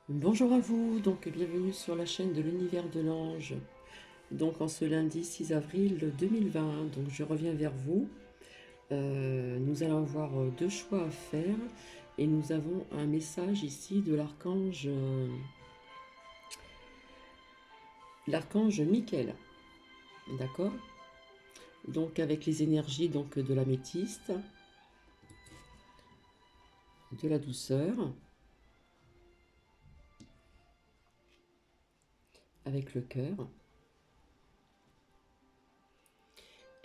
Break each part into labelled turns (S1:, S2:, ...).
S1: Bonjour à vous, donc bienvenue sur la chaîne de l'univers de l'ange. Donc en ce lundi 6 avril 2020, donc je reviens vers vous. Nous allons avoir deux choix à faire et nous avons un message ici de l'archange Michael, d'accord? Donc avec les énergies donc de l'améthyste, de la douceur, avec le cœur.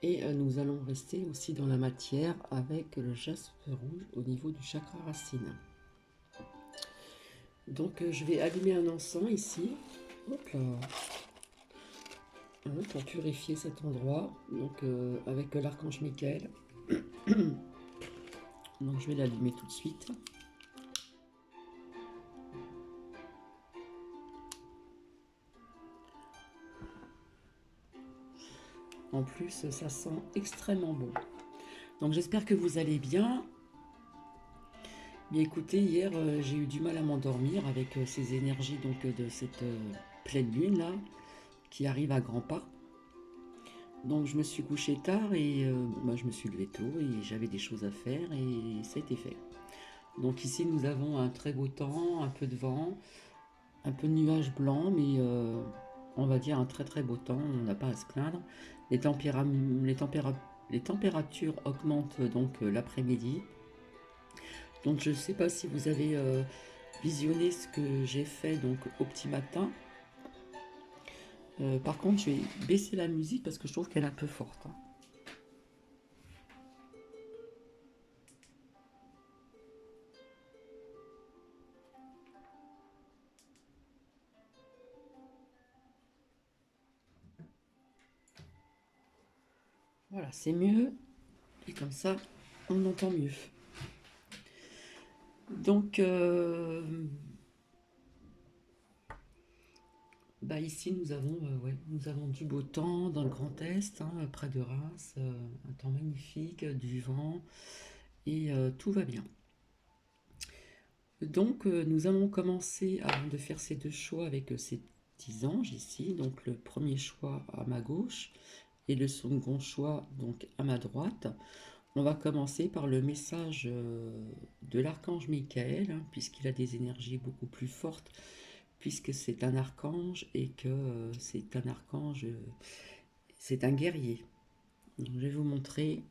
S1: Et nous allons rester aussi dans la matière avec le jaspe rouge au niveau du chakra racine. Donc je vais allumer un encens ici. Hop là. Hein, pour purifier cet endroit. Donc avec l'archange Michael. Donc je vais l'allumer tout de suite. En plus, ça sent extrêmement bon. Donc j'espère que vous allez bien. Bien écoutez, hier j'ai eu du mal à m'endormir avec ces énergies donc de cette pleine lune là qui arrive à grands pas. Donc je me suis couché tard et je me suis levé tôt et j'avais des choses à faire et ça a été fait. Donc ici nous avons un très beau temps, un peu de vent, un peu de nuages blancs, mais on va dire un très très beau temps, on n'a pas à se plaindre. Les, tempéra- les, tempéra- les températures augmentent donc l'après-midi. Donc je ne sais pas si vous avez visionné ce que j'ai fait donc au petit matin. Par contre, je vais baisser la musique parce que je trouve qu'elle est un peu forte, hein. Voilà, c'est mieux. Et comme ça, on entend mieux. Donc, ici, nous avons du beau temps dans le Grand Est, hein, près de Reims, un temps magnifique, du vent, et tout va bien. Donc, nous allons commencer, avant de faire ces deux choix, avec ces petits anges ici. Donc, le premier choix à ma gauche et le second choix donc à ma droite. On va commencer par le message de l'archange Michael, hein, puisqu'il a des énergies beaucoup plus fortes, puisque c'est un archange et que c'est un guerrier. Donc, je vais vous montrer,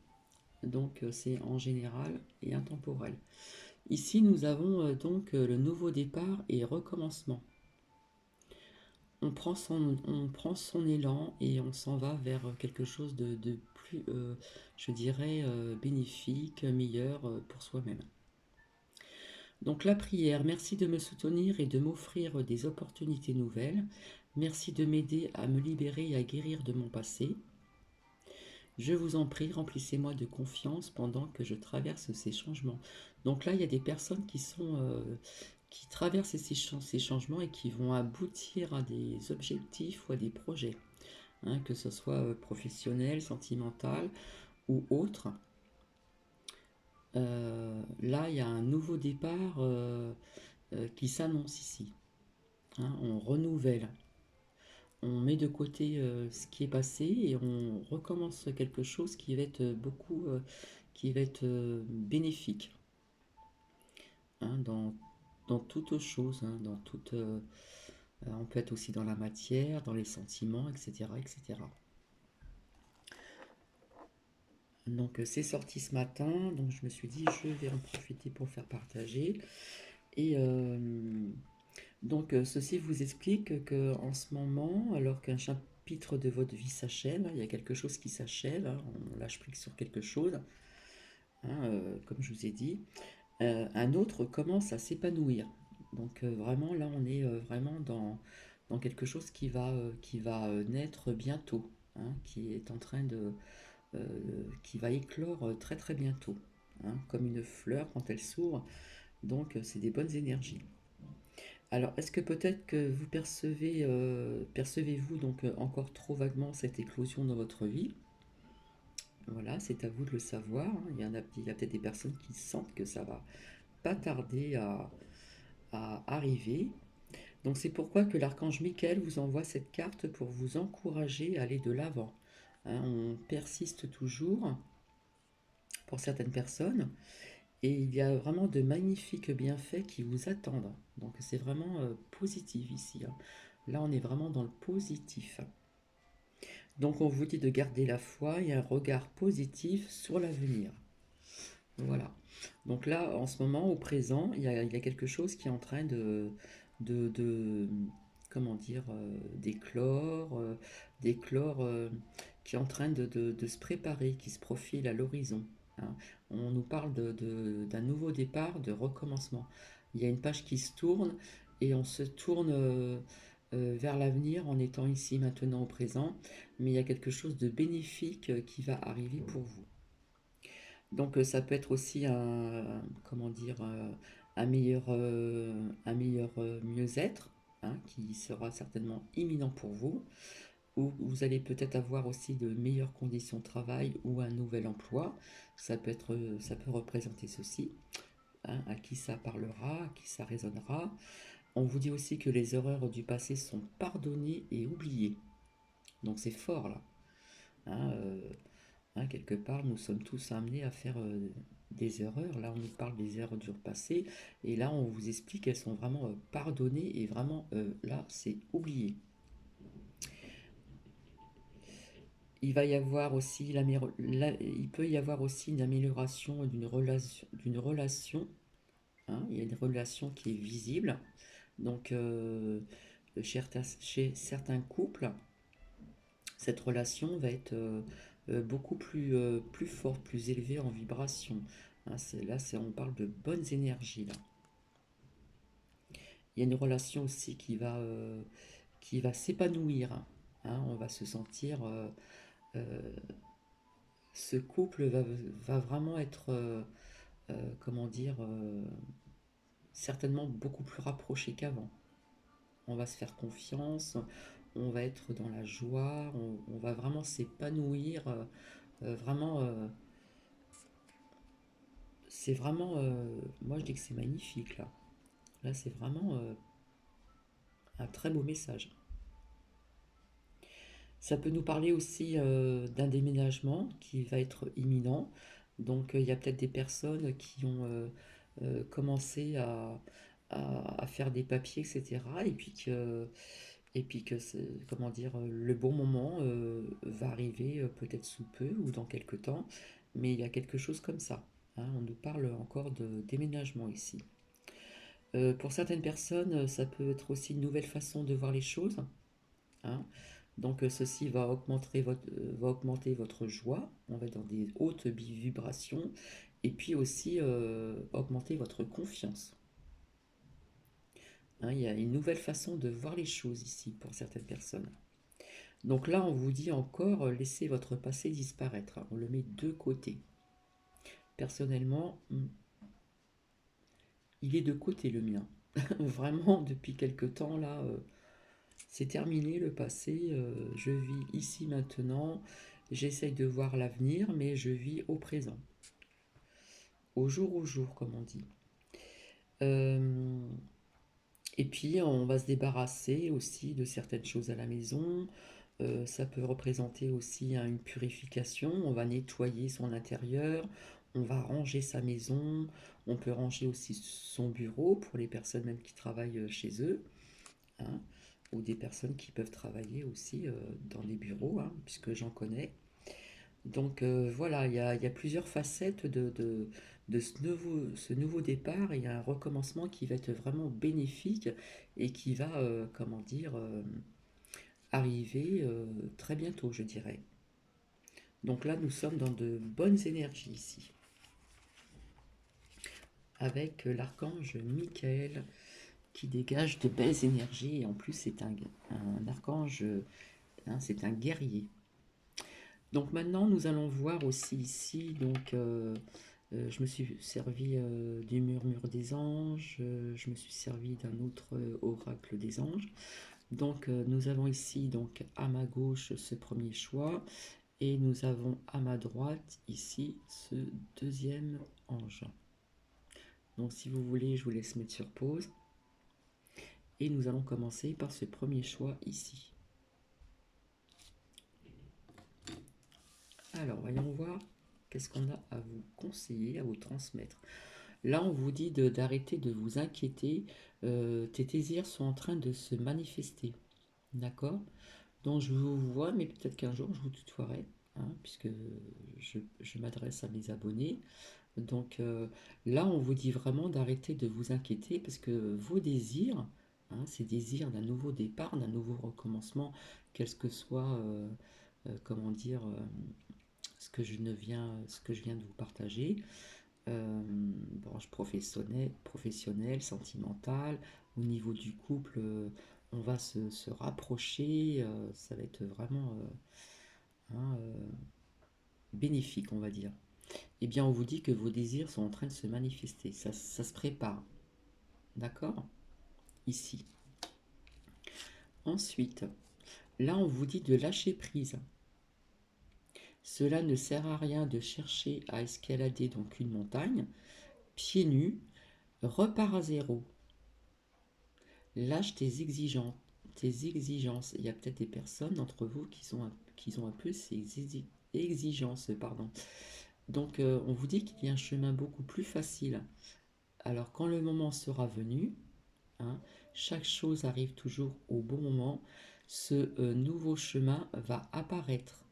S1: donc c'est en général et intemporel. Ici, nous avons le nouveau départ et recommencement. On prend son élan et on s'en va vers quelque chose de plus, je dirais, bénéfique, meilleur pour soi-même. Donc la prière, merci de me soutenir et de m'offrir des opportunités nouvelles. Merci de m'aider à me libérer et à guérir de mon passé. Je vous en prie, remplissez-moi de confiance pendant que je traverse ces changements. Donc là, il y a des personnes qui traversent ces changements et qui vont aboutir à des objectifs ou à des projets, hein, que ce soit professionnel, sentimental ou autre. Là, il y a un nouveau départ qui s'annonce ici, hein. On renouvelle, on met de côté ce qui est passé et on recommence quelque chose qui va être qui va être bénéfique, hein, dans toute chose, hein, on peut être aussi dans la matière, dans les sentiments, etc., etc. Donc c'est sorti ce matin, donc je me suis dit je vais en profiter pour faire partager. Et ceci vous explique que en ce moment, alors qu'un chapitre de votre vie s'achève, il y a quelque chose qui s'achève, hein, on lâche prise sur quelque chose, hein, comme je vous ai dit, un autre commence à s'épanouir. Donc vraiment là, on est vraiment dans quelque chose qui va naître bientôt, hein, qui est en train qui va éclore très très bientôt, hein, comme une fleur quand elle s'ouvre. Donc c'est des bonnes énergies. Alors, est-ce que peut-être que vous percevez-vous donc encore trop vaguement cette éclosion dans votre vie? Voilà, c'est à vous de le savoir, hein. Il y a peut-être des personnes qui sentent que ça va pas tarder à arriver. Donc c'est pourquoi que l'archange Michael vous envoie cette carte pour vous encourager à aller de l'avant. Hein, on persiste toujours pour certaines personnes et il y a vraiment de magnifiques bienfaits qui vous attendent. Donc c'est vraiment positif ici. Hein. Là on est vraiment dans le positif. Donc on vous dit de garder la foi et un regard positif sur l'avenir. Voilà. Donc là, en ce moment, au présent, il y a quelque chose qui est en train de comment dire, d'éclore, qui est en train de se préparer, qui se profile à l'horizon. Hein. On nous parle d'un nouveau départ, de recommencement. Il y a une page qui se tourne et on se tourne vers l'avenir en étant ici maintenant au présent, mais il y a quelque chose de bénéfique qui va arriver pour vous. Donc ça peut être aussi comment dire, un meilleur mieux-être, hein, qui sera certainement imminent pour vous, ou vous allez peut-être avoir aussi de meilleures conditions de travail ou un nouvel emploi. Ça peut représenter ceci, hein, à qui ça parlera, à qui ça résonnera. On vous dit aussi que les erreurs du passé sont pardonnées et oubliées. Donc c'est fort là. Hein, hein, quelque part, nous sommes tous amenés à faire des erreurs. Là, on nous parle des erreurs du passé, et là, on vous explique qu'elles sont vraiment pardonnées, et vraiment, là, c'est oublié. Il va y avoir aussi il peut y avoir aussi une amélioration d'une relation. Hein, il y a une relation qui est visible. Donc, chez certains couples, cette relation va être beaucoup plus forte, plus élevée en vibration. Hein, on parle de bonnes énergies là. Il y a une relation aussi qui va s'épanouir. Hein, on va se sentir, euh, ce couple va vraiment être, comment dire, certainement beaucoup plus rapproché qu'avant. On va se faire confiance, on va être dans la joie, on va vraiment s'épanouir, vraiment, c'est vraiment, moi je dis que c'est magnifique là. Là c'est vraiment un très beau message. Ça peut nous parler aussi d'un déménagement qui va être imminent. Donc il y a peut-être des personnes qui ont commencé à faire des papiers, etc. Et puis que comment dire, le bon moment va arriver peut-être sous peu ou dans quelque temps. Mais il y a quelque chose comme ça. Hein. On nous parle encore de déménagement ici. Pour certaines personnes, ça peut être aussi une nouvelle façon de voir les choses. Hein. Donc ceci va augmenter votre joie, on va être dans des hautes vibrations, et puis aussi augmenter votre confiance. Hein, il y a une nouvelle façon de voir les choses ici pour certaines personnes. Donc là, on vous dit encore, laissez votre passé disparaître. On le met de côté. Personnellement, il est de côté le mien. Vraiment, depuis quelque temps, là, c'est terminé le passé. Je vis ici maintenant. J'essaye de voir l'avenir, mais je vis au présent. Au jour, comme on dit. Euh, et puis, on va se débarrasser aussi de certaines choses à la maison. Ça peut représenter aussi hein, une purification. On va nettoyer son intérieur, on va ranger sa maison, on peut ranger aussi son bureau pour les personnes même qui travaillent chez eux, hein, ou des personnes qui peuvent travailler aussi dans des bureaux, hein, puisque j'en connais. Donc voilà, il y a plusieurs facettes de ce nouveau départ. Il y a un recommencement qui va être vraiment bénéfique et qui va, comment dire, arriver très bientôt, je dirais. Donc là, nous sommes dans de bonnes énergies ici, avec l'archange Michael qui dégage de belles énergies. Et en plus, c'est un archange, hein, c'est un guerrier. Donc maintenant, nous allons voir aussi ici, donc je me suis servi du murmure des anges, je me suis servi d'un autre oracle des anges. Donc nous avons ici donc à ma gauche ce premier choix et nous avons à ma droite ici ce deuxième ange. Donc si vous voulez, je vous laisse mettre sur pause Et nous allons commencer par ce premier choix ici. Alors, voyons voir qu'est-ce qu'on a à vous conseiller, à vous transmettre. Là, on vous dit d'arrêter de vous inquiéter. Tes désirs sont en train de se manifester. D'accord? Donc, je vous vois, mais peut-être qu'un jour, je vous tutoierai, hein, puisque je m'adresse à mes abonnés. Donc, là, on vous dit vraiment d'arrêter de vous inquiéter, parce que vos désirs, hein, ces désirs d'un nouveau départ, d'un nouveau recommencement, quel que soit, comment dire, ce que je viens de vous partager, branche professionnelle, sentimentale, au niveau du couple, on va se rapprocher, ça va être vraiment hein, bénéfique, on va dire. Eh bien, on vous dit que vos désirs sont en train de se manifester, ça se prépare, d'accord? Ici. Ensuite, là, on vous dit de lâcher prise. Cela ne sert à rien de chercher à escalader donc une montagne, pieds nus, repars à zéro. Lâche tes exigences. Il y a peut-être des personnes d'entre vous qui ont un peu ces exigences. Pardon. Donc, on vous dit qu'il y a un chemin beaucoup plus facile. Alors, quand le moment sera venu, hein, chaque chose arrive toujours au bon moment, ce nouveau chemin va apparaître.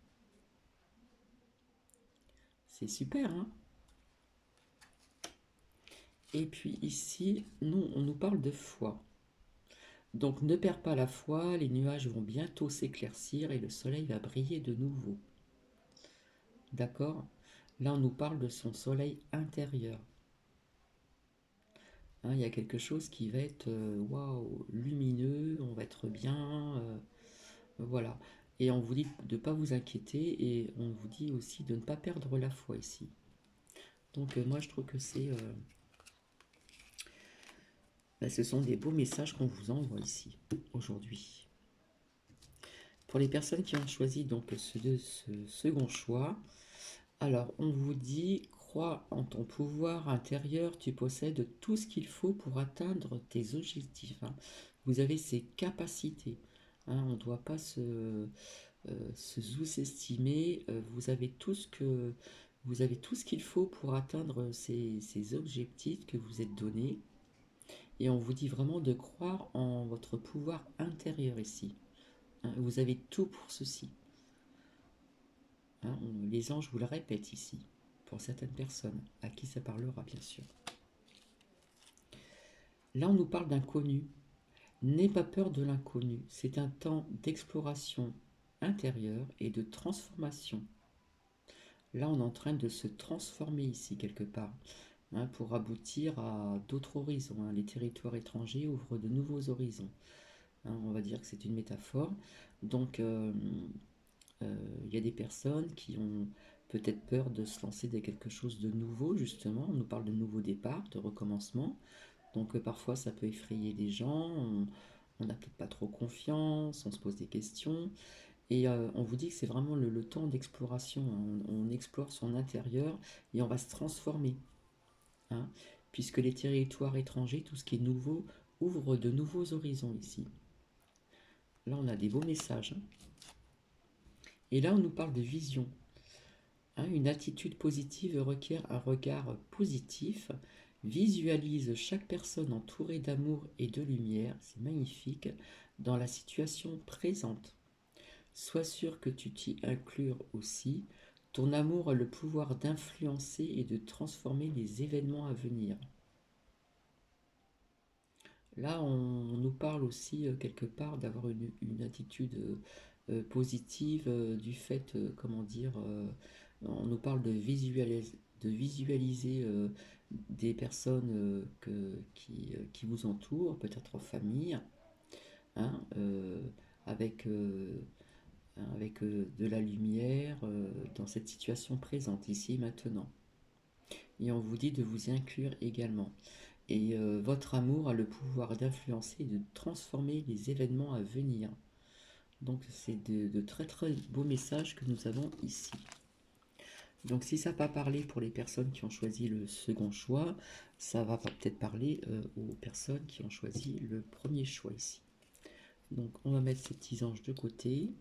S1: C'est super, hein? Et puis ici, nous, on nous parle de foi. Donc ne perds pas la foi, les nuages vont bientôt s'éclaircir et le soleil va briller de nouveau. D'accord? Là, on nous parle de son soleil intérieur. Hein, il y a quelque chose qui va être waouh, lumineux, on va être bien. Voilà. Et on vous dit de ne pas vous inquiéter et on vous dit aussi de ne pas perdre la foi ici. Donc moi, je trouve que ce sont des beaux messages qu'on vous envoie ici, aujourd'hui. Pour les personnes qui ont choisi donc ce second choix, alors on vous dit, crois en ton pouvoir intérieur, tu possèdes tout ce qu'il faut pour atteindre tes objectifs. Hein. Vous avez ces capacités. Hein, on ne doit pas se sous-estimer. Vous avez tout ce qu'il faut pour atteindre ces objectifs que vous êtes donnés. Et on vous dit vraiment de croire en votre pouvoir intérieur ici. Hein, vous avez tout pour ceci. Hein, les anges vous le répètent ici, pour certaines personnes, à qui ça parlera bien sûr. Là, on nous parle d'inconnu. N'aie pas peur de l'inconnu. C'est un temps d'exploration intérieure et de transformation. Là, on est en train de se transformer ici, quelque part, hein, pour aboutir à d'autres horizons. Hein. Les territoires étrangers ouvrent de nouveaux horizons. Hein, on va dire que c'est une métaphore. Donc, il y a des personnes qui ont peut-être peur de se lancer dans quelque chose de nouveau, justement. On nous parle de nouveau départ, de recommencement. Donc parfois ça peut effrayer les gens, on n'a peut-être pas trop confiance, on se pose des questions. Et on vous dit que c'est vraiment le temps d'exploration. Hein. On explore son intérieur et on va se transformer. Hein, puisque les territoires étrangers, tout ce qui est nouveau, ouvre de nouveaux horizons ici. Là on a des beaux messages. Hein. Et là on nous parle de vision. Hein, une attitude positive requiert un regard positif. Visualise chaque personne entourée d'amour et de lumière, c'est magnifique, dans la situation présente. Sois sûr que tu t'y inclures aussi. Ton amour a le pouvoir d'influencer et de transformer les événements à venir. Là, on nous parle aussi quelque part d'avoir une attitude positive du fait, comment dire, on nous parle de visualiser des personnes qui vous entourent, peut-être en famille, hein, avec, avec de la lumière dans cette situation présente, ici et maintenant. Et on vous dit de vous y inclure également. Et votre amour a le pouvoir d'influencer et de transformer les événements à venir. Donc c'est de très très beaux messages que nous avons ici. Donc si ça n'a pas parlé pour les personnes qui ont choisi le second choix, ça va peut-être parler aux personnes qui ont choisi le premier choix ici. Donc on va mettre ces petits anges de côté.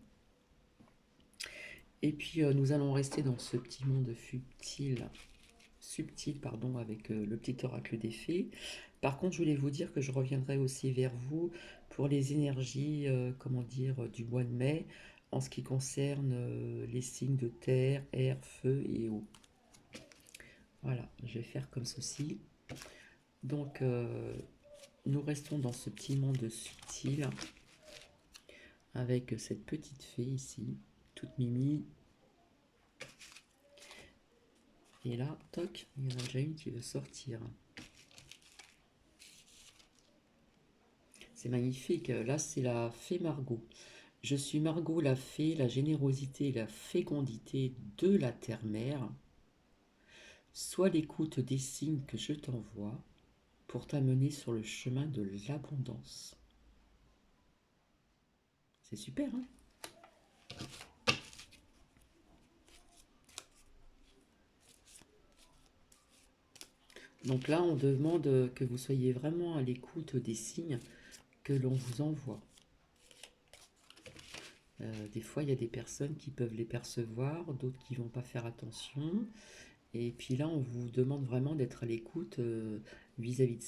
S1: Et puis nous allons rester dans ce petit monde subtil pardon, avec le petit oracle des fées. Par contre, je voulais vous dire que je reviendrai aussi vers vous pour les énergies, comment dire, du mois de mai, en ce qui concerne les signes de terre, air, feu et eau. Voilà, je vais faire comme ceci. Donc, nous restons dans ce petit monde subtil avec cette petite fée ici, toute mimi. Et là, toc, il y en a déjà une qui veut sortir. C'est magnifique. Là, c'est la fée Margot. Je suis Margot, la fée, la générosité et la fécondité de la terre-mère. Sois l'écoute des signes que je t'envoie pour t'amener sur le chemin de l'abondance. C'est super, hein? Donc là, on demande que vous soyez vraiment à l'écoute des signes que l'on vous envoie. Des fois, il y a des personnes qui peuvent les percevoir, d'autres qui ne vont pas faire attention. Et puis là, on vous demande vraiment d'être à l'écoute vis-à-vis de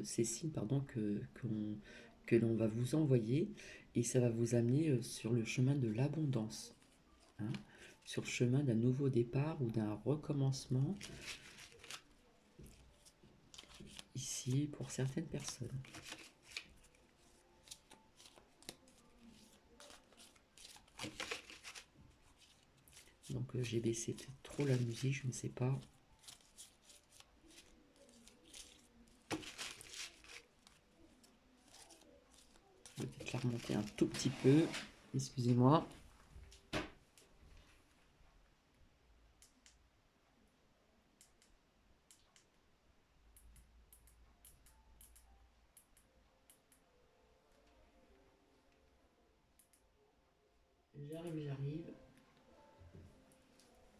S1: ces signes pardon, que l'on va vous envoyer. Et ça va vous amener sur le chemin de l'abondance, hein, sur le chemin d'un nouveau départ ou d'un recommencement, ici, pour certaines personnes. Donc j'ai baissé peut-être trop la musique, je ne sais pas. Je vais peut-être la remonter un tout petit peu. Excusez-moi. J'arrive.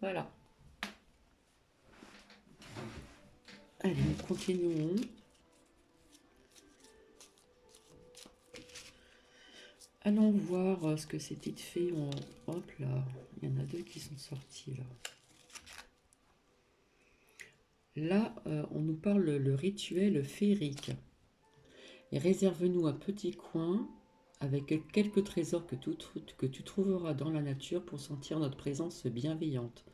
S1: Voilà. Allez, nous continuons. Allons voir ce que ces petites fées ont. Hop là, il y en a deux qui sont sortis là. Là, on nous parle le rituel féerique. Et réserve-nous un petit coin avec quelques trésors que tu trouveras dans la nature pour sentir notre présence bienveillante.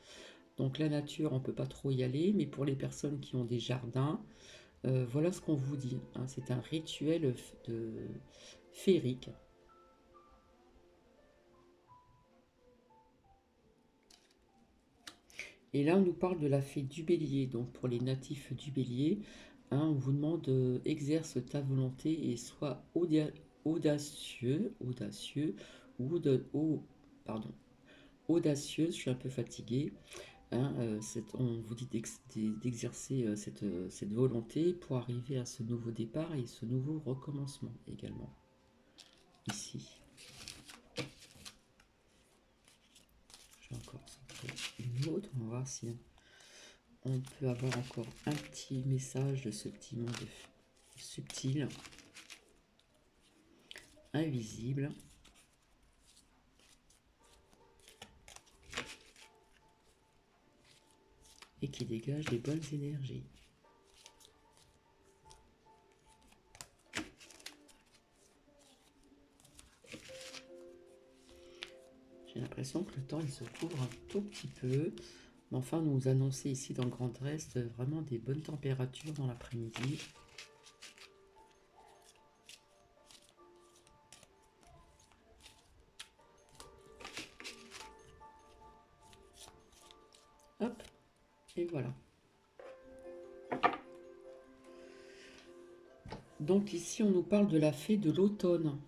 S1: Donc la nature, on ne peut pas trop y aller, mais pour les personnes qui ont des jardins, voilà ce qu'on vous dit, hein. C'est un rituel féerique. Et là, on nous parle de la fée du bélier. Donc pour les natifs du bélier, hein, on vous demande exerce ta volonté et sois audacieux, audacieuse, je suis un peu fatiguée. Hein, on vous dit d'exercer cette volonté pour arriver à ce nouveau départ et ce nouveau recommencement également. Ici. Je vais encore sortir une autre. On va voir si on peut avoir encore un petit message de ce petit monde subtil, invisible. Et qui dégage des bonnes énergies. J'ai l'impression que le temps il se couvre un tout petit peu. Mais enfin, nous annoncer ici dans le Grand Est vraiment des bonnes températures dans l'après-midi. Hop, et voilà. Donc ici, on nous parle de la fée de l'automne.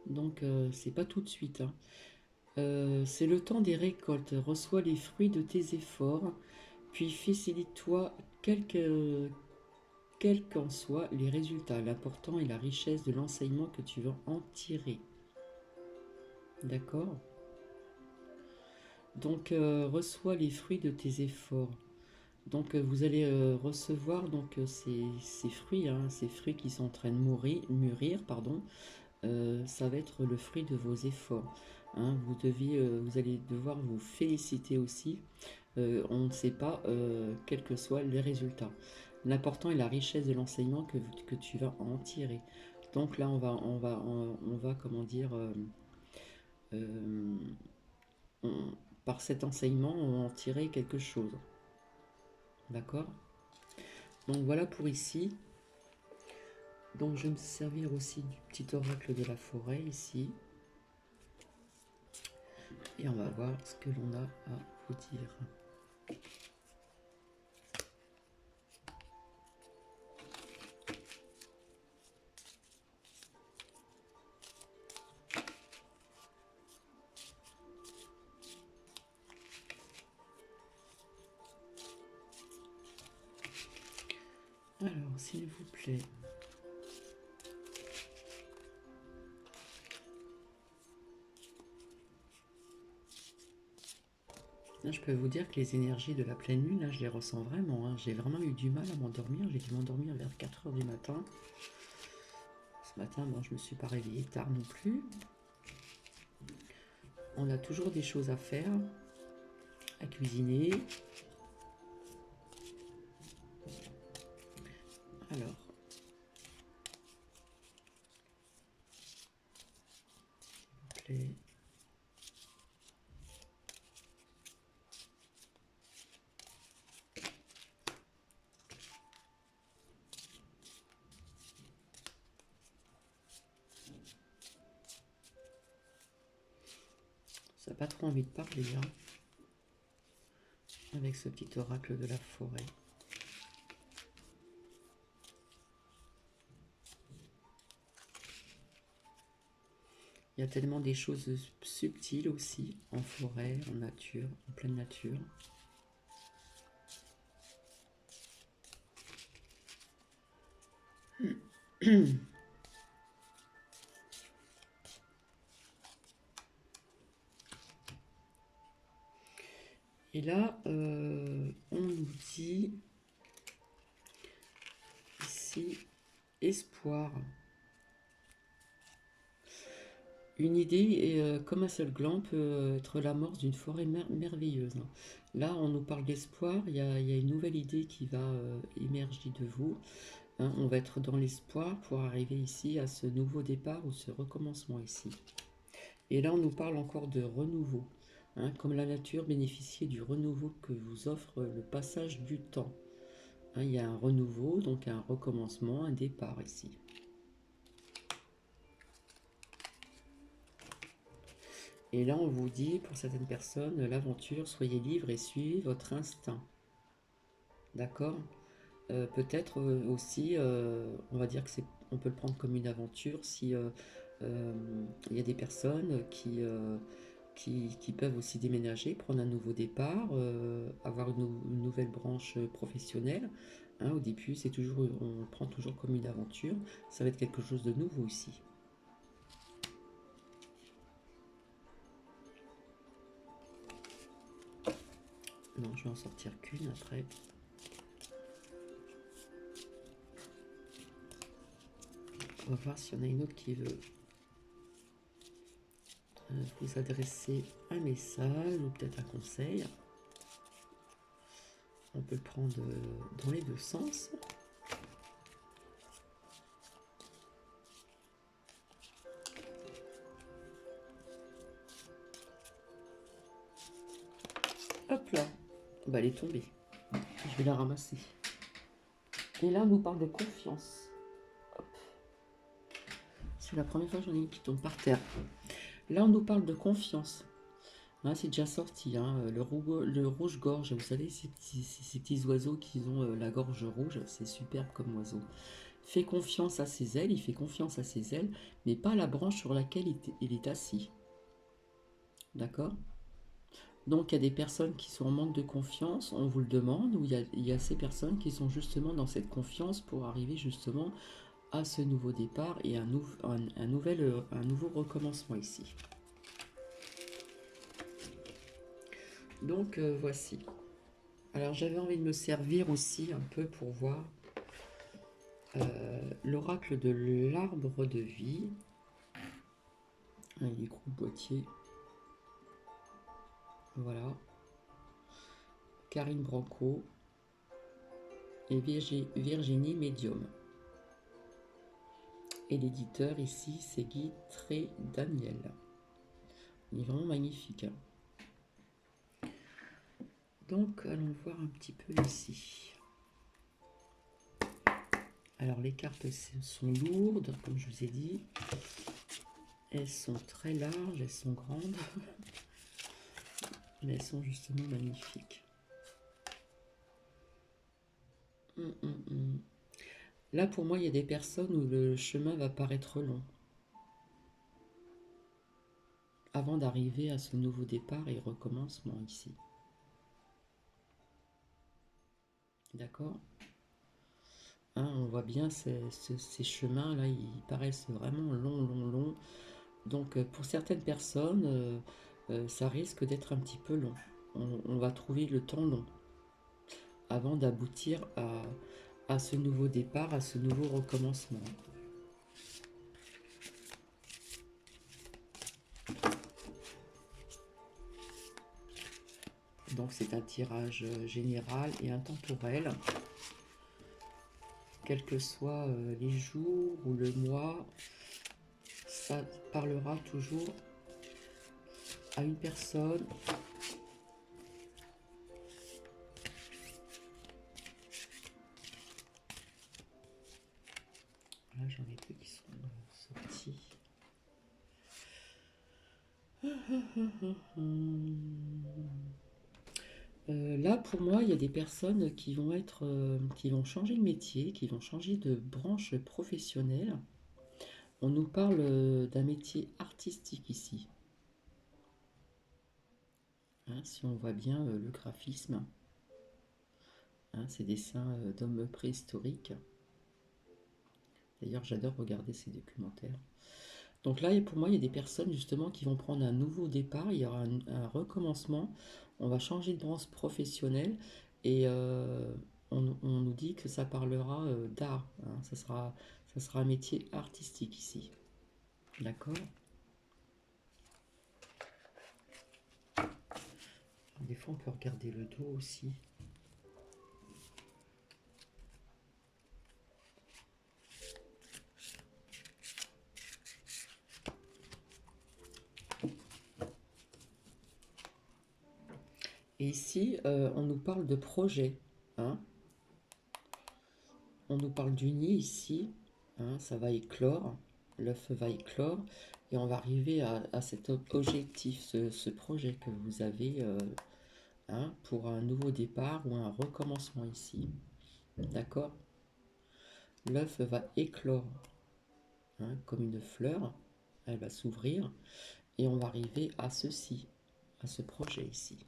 S1: Donc, c'est pas tout de suite, hein. C'est le temps des récoltes. Reçois les fruits de tes efforts, puis facilite-toi quel qu'en soient les résultats. L'important est la richesse de l'enseignement que tu vas en tirer. D'accord? Donc, reçois les fruits de tes efforts. Donc, vous allez recevoir donc ces fruits, hein, ces fruits qui sont en train de mûrir, pardon. Ça va être le fruit de vos efforts. Hein. Vous allez devoir vous féliciter aussi. On ne sait pas quels que soient les résultats. L'important est la richesse de l'enseignement que tu vas en tirer. Donc là, on va comment dire, euh, on- par cet enseignement, on va en tirer quelque chose. D'accord? Donc voilà pour ici. Donc je vais me servir aussi du petit oracle de la forêt ici. Et on va voir ce que l'on a à vous dire. Alors, s'il vous plaît. Là, je peux vous dire que les énergies de la pleine lune, là, je les ressens vraiment. Hein. J'ai vraiment eu du mal à m'endormir. J'ai dû m'endormir vers 4 heures du matin. Ce matin, bon, je ne me suis pas réveillée tard non plus. On a toujours des choses à faire, à cuisiner. Alors, s'il vous plaît. Ça n'a pas trop envie de parler, hein, avec ce petit oracle de la forêt. Il y a tellement des choses subtiles aussi, en forêt, en nature, en pleine nature. Et là, on nous dit ici, espoir. Une idée comme un seul gland peut être l'amorce d'une forêt merveilleuse. Là, on nous parle d'espoir, il y a une nouvelle idée qui va émerger de vous. Hein. On va être dans l'espoir pour arriver ici à ce nouveau départ ou ce recommencement ici. Et là, on nous parle encore de renouveau. Hein, comme la nature bénéficiait du renouveau que vous offre le passage du temps. Hein, il y a un renouveau, donc un recommencement, un départ ici. Et là, on vous dit, pour certaines personnes, l'aventure, soyez libre et suivez votre instinct. D'accord? Peut-être aussi, on va dire que on peut le prendre comme une aventure si il y a des personnes qui peuvent aussi déménager, prendre un nouveau départ, avoir une nouvelle branche professionnelle. Hein, au début, on le prend toujours comme une aventure. Ça va être quelque chose de nouveau ici. Non, je vais en sortir qu'une après. On va voir s'il y en a une autre qui veut vous adresser un message ou peut-être un conseil. On peut le prendre dans les deux sens. Hop là, bah, elle est tombée. Je vais la ramasser. Et là, on nous parle de confiance. Hop. C'est la première fois que j'en ai une qui tombe par terre. Là, on nous parle de confiance. Hein, c'est déjà sorti. Hein, le rouge-gorge, vous savez, ces petits oiseaux qui ont la gorge rouge, c'est superbe comme oiseau. Fait confiance à ses ailes, il fait confiance à ses ailes, mais pas à la branche sur laquelle il est assis. D'accord? Donc il y a des personnes qui sont en manque de confiance, on vous le demande, ou il y a ces personnes qui sont justement dans cette confiance pour arriver justement à ce nouveau départ et un nouveau recommencement ici. Donc voici. Alors j'avais envie de me servir aussi un peu pour voir l'oracle de l'arbre de vie. Il est gros boîtier. Voilà. Karine Branco et Virginie Medium. Et l'éditeur ici, c'est Guy Tré Daniel. Il est vraiment magnifique. Donc, allons voir un petit peu ici. Alors, les cartes sont lourdes, comme je vous ai dit. Elles sont très larges, elles sont grandes. Mais elles sont justement magnifiques. Là, pour moi, il y a des personnes où le chemin va paraître long. Avant d'arriver à ce nouveau départ et recommencement ici. D'accord? Hein, on voit bien ces chemins-là, ils paraissent vraiment longs. Donc, pour certaines personnes, ça risque d'être un petit peu long. On va trouver le temps long avant d'aboutir à ce nouveau départ, à ce nouveau recommencement. Donc, c'est un tirage général et intemporel. Quels que soient les jours ou le mois, ça parlera toujours à une personne. Là, j'en ai deux qui sont sortis. Là, pour moi, il y a des personnes qui vont qui vont changer de métier, qui vont changer de branche professionnelle. On nous parle d'un métier artistique ici. Hein, si on voit bien le graphisme, hein, ces dessins d'hommes préhistoriques. D'ailleurs, j'adore regarder ces documentaires. Donc là, pour moi, il y a des personnes justement qui vont prendre un nouveau départ. Il y aura un recommencement. On va changer de branche professionnelle et on nous dit que ça parlera d'art. Hein. Ça sera un métier artistique ici. D'accord? Des fois, on peut regarder le dos aussi. Et ici, on nous parle de projet. Hein. On nous parle du nid ici. Hein, ça va éclore. L'œuf va éclore. Et on va arriver à cet objectif, ce projet que vous avez hein, pour un nouveau départ ou un recommencement ici. D'accord? L'œuf va éclore hein, comme une fleur. Elle va s'ouvrir. Et on va arriver à ceci, à ce projet ici.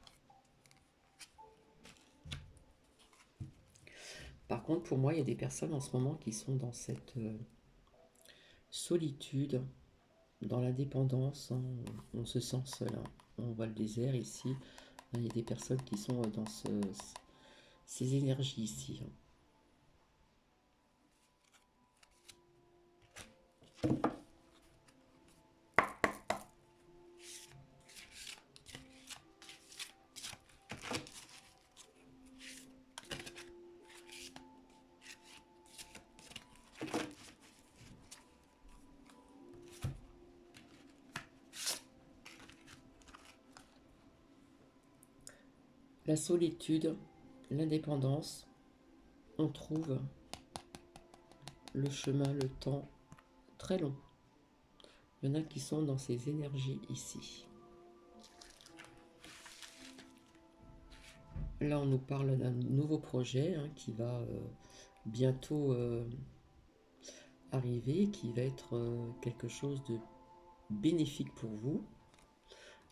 S1: Par contre, pour moi, il y a des personnes en ce moment qui sont dans cette solitude, dans l'indépendance. Hein, on se sent seul. Hein. On voit le désert ici. Il y a des personnes qui sont dans ces énergies ici. Hein. La solitude, l'indépendance, on trouve le chemin, le temps très long. Il y en a qui sont dans ces énergies ici. Là, on nous parle d'un nouveau projet hein, qui va bientôt arriver, qui va être quelque chose de bénéfique pour vous.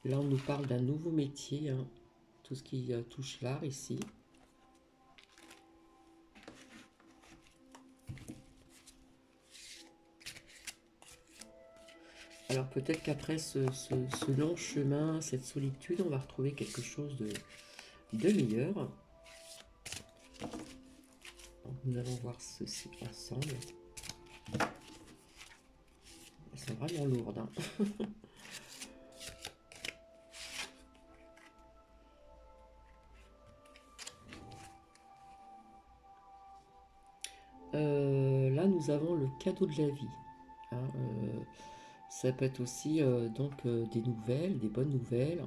S1: Là, on nous parle d'un nouveau métier, hein, tout ce qui touche l'art ici. Alors peut-être qu'après ce long chemin, cette solitude, on va retrouver quelque chose de meilleur. Donc, nous allons voir ceci ensemble. Elles sont vraiment lourdes, hein. Là, nous avons le cadeau de la vie, hein. Ça peut être aussi donc des nouvelles, des bonnes nouvelles,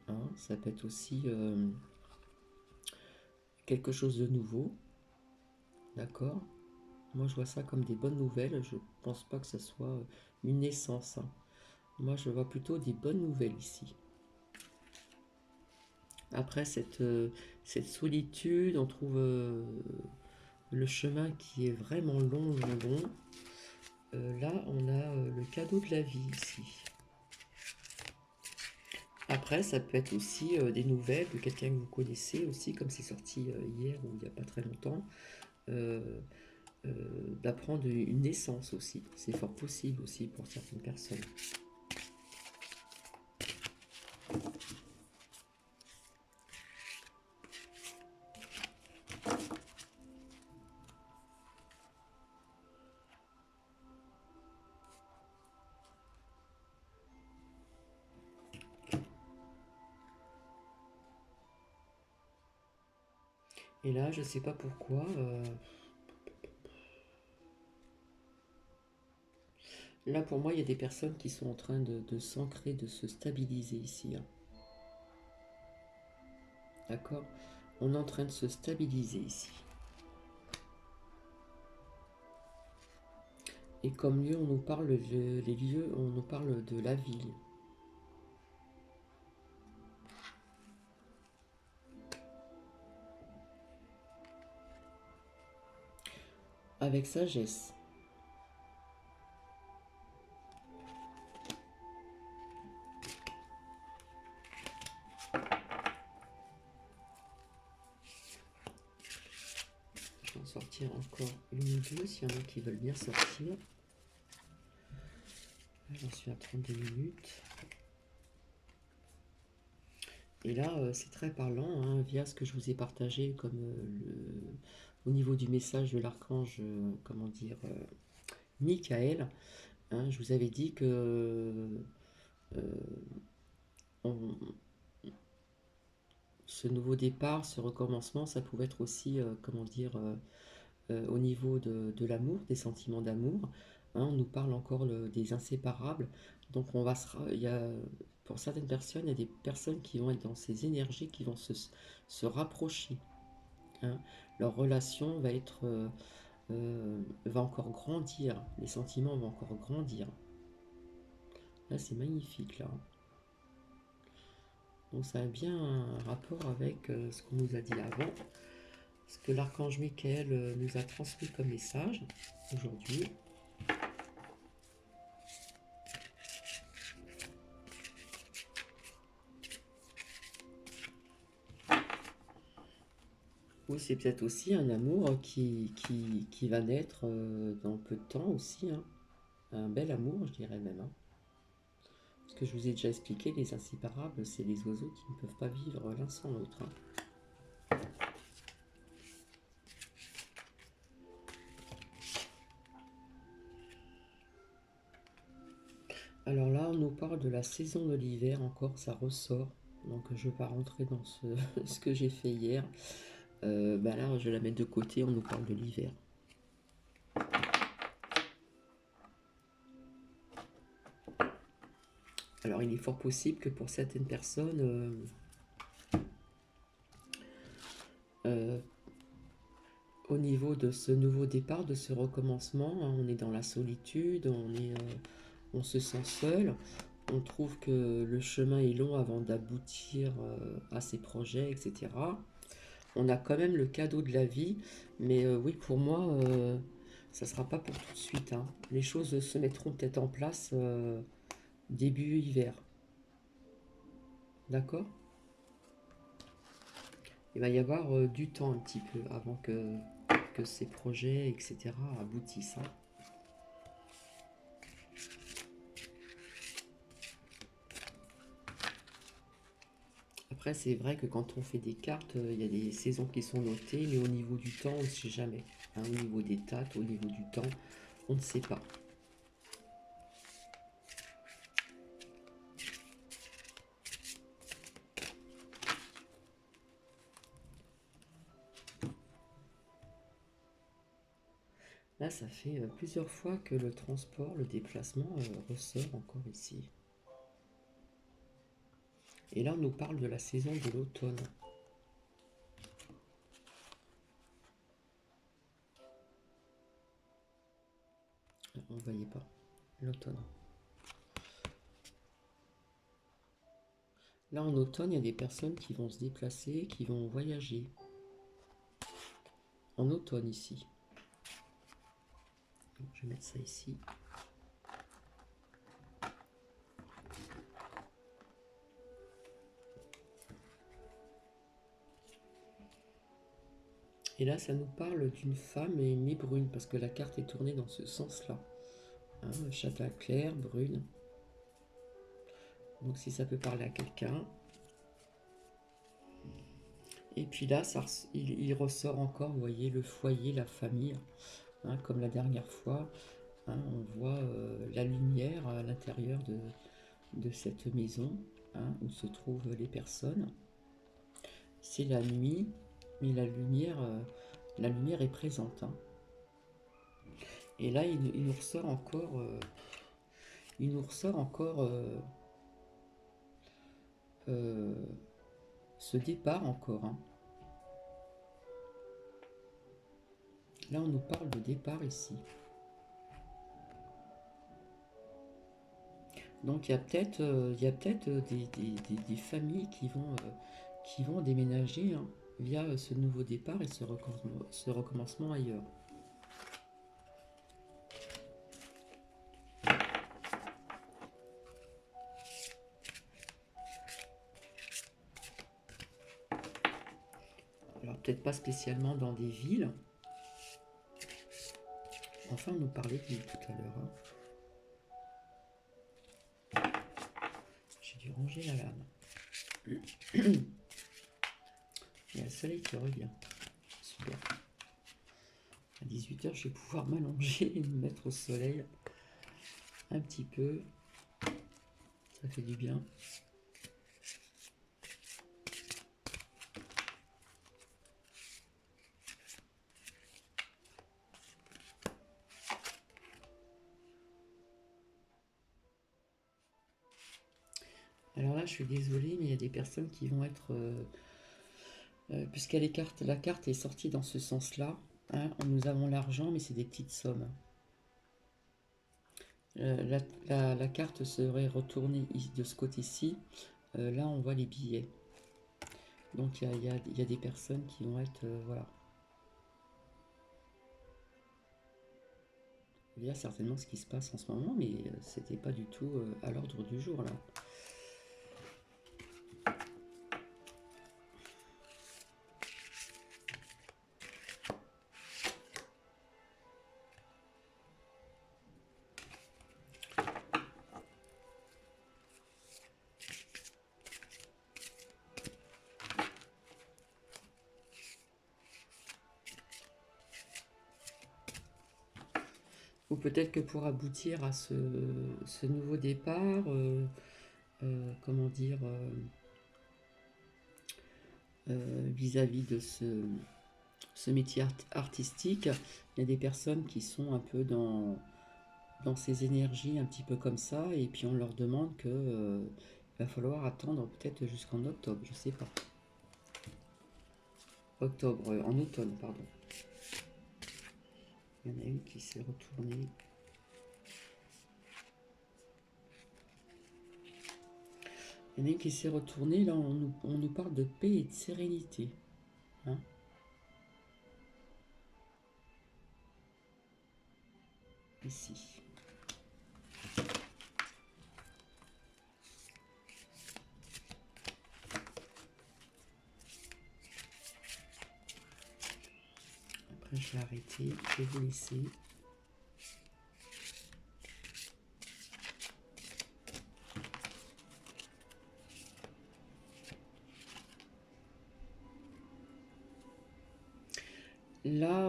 S1: hein. Ça peut être aussi quelque chose de nouveau, d'accord? Moi, je vois ça comme des bonnes nouvelles. Je pense pas que ce soit une naissance, hein. Moi, je vois plutôt des bonnes nouvelles ici. Après cette solitude, on trouve le chemin qui est vraiment long, long, long. Là, on a le cadeau de la vie ici. Après, ça peut être aussi des nouvelles de quelqu'un que vous connaissez aussi, comme c'est sorti hier ou il n'y a pas très longtemps, d'apprendre une naissance aussi. C'est fort possible aussi pour certaines personnes. Et là, je ne sais pas pourquoi. Là, pour moi, il y a des personnes qui sont en train de s'ancrer, de se stabiliser ici, hein. D'accord? On est en train de se stabiliser ici. Et comme lieu, on nous parle les lieux, on nous parle de la ville. Avec sagesse. Je vais en sortir encore une ou deux, s'il y en a qui veulent bien sortir. J'en suis à 32 minutes. Et là, c'est très parlant, hein, via ce que je vous ai partagé comme au niveau du message de l'archange, comment dire, Michael, hein, je vous avais dit que on- ce nouveau départ, ce recommencement, ça pouvait être aussi, comment dire, au niveau de l'amour, des sentiments d'amour, hein. On nous parle encore des inséparables. Donc on va il y a, pour certaines personnes, il y a des personnes qui vont être dans ces énergies, qui vont se rapprocher, hein. Leur relation va être, va encore grandir. Les sentiments vont encore grandir. Là, c'est magnifique, là. Donc ça a bien un rapport avec ce qu'on nous a dit avant, ce que l'archange Michael nous a transmis comme message aujourd'hui. Ou c'est peut-être aussi un amour qui va naître dans peu de temps aussi, hein. Un bel amour, je dirais même, hein. Parce que je vous ai déjà expliqué, les inséparables, c'est les oiseaux qui ne peuvent pas vivre l'un sans l'autre, hein. Alors là, on nous parle de la saison de l'hiver, encore, ça ressort. Donc je ne vais pas rentrer dans ce que j'ai fait hier. Ben là, je vais la mettre de côté, on nous parle de l'hiver. Alors il est fort possible que pour certaines personnes, au niveau de ce nouveau départ, de ce recommencement, hein, on est dans la solitude, on se sent seul, on trouve que le chemin est long avant d'aboutir à ses projets, etc. On a quand même le cadeau de la vie, mais oui, pour moi, ça ne sera pas pour tout de suite, hein. Les choses se mettront peut-être en place début hiver. D'accord? Il va y avoir du temps un petit peu avant que ces projets, etc., aboutissent, hein. Après, c'est vrai que quand on fait des cartes, il y a des saisons qui sont notées, mais au niveau du temps, on ne sait jamais. Hein, au niveau des dates, au niveau du temps, on ne sait pas. Là, ça fait plusieurs fois que le transport, le déplacement ressort encore ici. Et là, on nous parle de la saison de l'automne. On ne voyait pas. L'automne. Là, en automne, il y a des personnes qui vont se déplacer, qui vont voyager. En automne, ici. Je vais mettre ça ici. Et là, ça nous parle d'une femme mais brune, parce que la carte est tournée dans ce sens-là. Hein, châtain clair, brune. Donc si ça peut parler à quelqu'un. Et puis là, il ressort encore, vous voyez, le foyer, la famille. Hein, comme la dernière fois, hein, on voit la lumière à l'intérieur de cette maison, hein, où se trouvent les personnes. C'est la nuit, mais la lumière est présente. Hein. Et là, il nous ressort encore, ce départ encore. Hein. Là, on nous parle de départ ici. Donc, il y a peut-être des familles qui vont déménager, hein, via ce nouveau départ et ce recommencement ailleurs. Alors, peut-être pas spécialement dans des villes. Enfin, on nous parlait de ville tout à l'heure. Hein. J'ai dû ranger la lame. Il y a le soleil qui revient. Super. À 18 h, je vais pouvoir m'allonger et me mettre au soleil un petit peu. Ça fait du bien. Alors là, je suis désolée, mais il y a des personnes qui vont être... puisqu'elle est la carte est sortie dans ce sens-là. Hein, nous avons l'argent, mais c'est des petites sommes. La carte serait retournée de ce côté-ci. Là, on voit les billets. Donc, il y a des personnes qui vont être... voilà. Il y a certainement ce qui se passe en ce moment, mais c'était pas du tout à l'ordre du jour, là. Ou peut-être que pour aboutir à ce nouveau départ, comment dire, vis-à-vis de ce métier artistique, il y a des personnes qui sont un peu dans ces énergies un petit peu comme ça, et puis on leur demande que il va falloir attendre peut-être jusqu'en octobre, je sais pas. Octobre, en automne, pardon. Il y en a une qui s'est retournée. Il y en a une qui s'est retournée, là on nous parle de paix et de sérénité. Hein. Ici. Après je vais arrêter, je vais vous laisser. Là,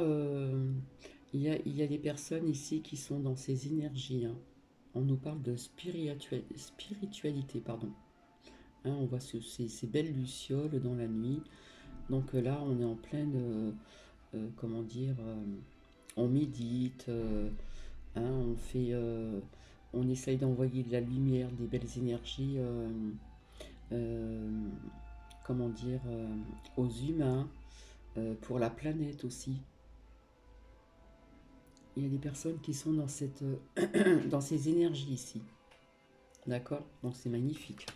S1: il y a des personnes ici qui sont dans ces énergies, hein. On nous parle de spiritualité, pardon. Hein, on voit ces belles lucioles dans la nuit. Donc là, on est en pleine, comment dire, on médite, hein, on essaye d'envoyer de la lumière, des belles énergies, euh, comment dire, aux humains, pour la planète aussi. Il y a des personnes qui sont dans dans ces énergies ici. D'accord? Donc c'est magnifique.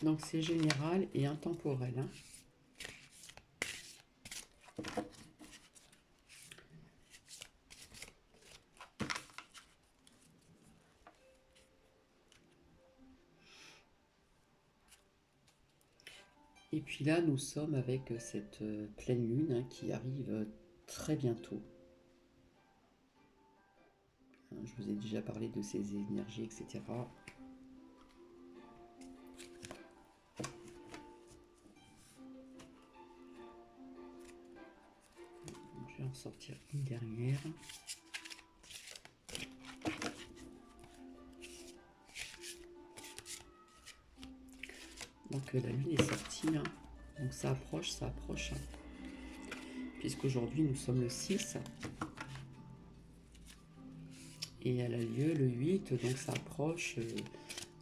S1: Donc c'est général et intemporel, hein. Et puis là, nous sommes avec cette pleine lune, hein, qui arrive très bientôt. Hein, je vous ai déjà parlé de ces énergies, etc. Je vais en sortir une dernière. Donc la lune est sortie, hein. Donc ça approche, hein. Puisqu'aujourd'hui nous sommes le 6. Et elle a lieu le 8, donc ça approche.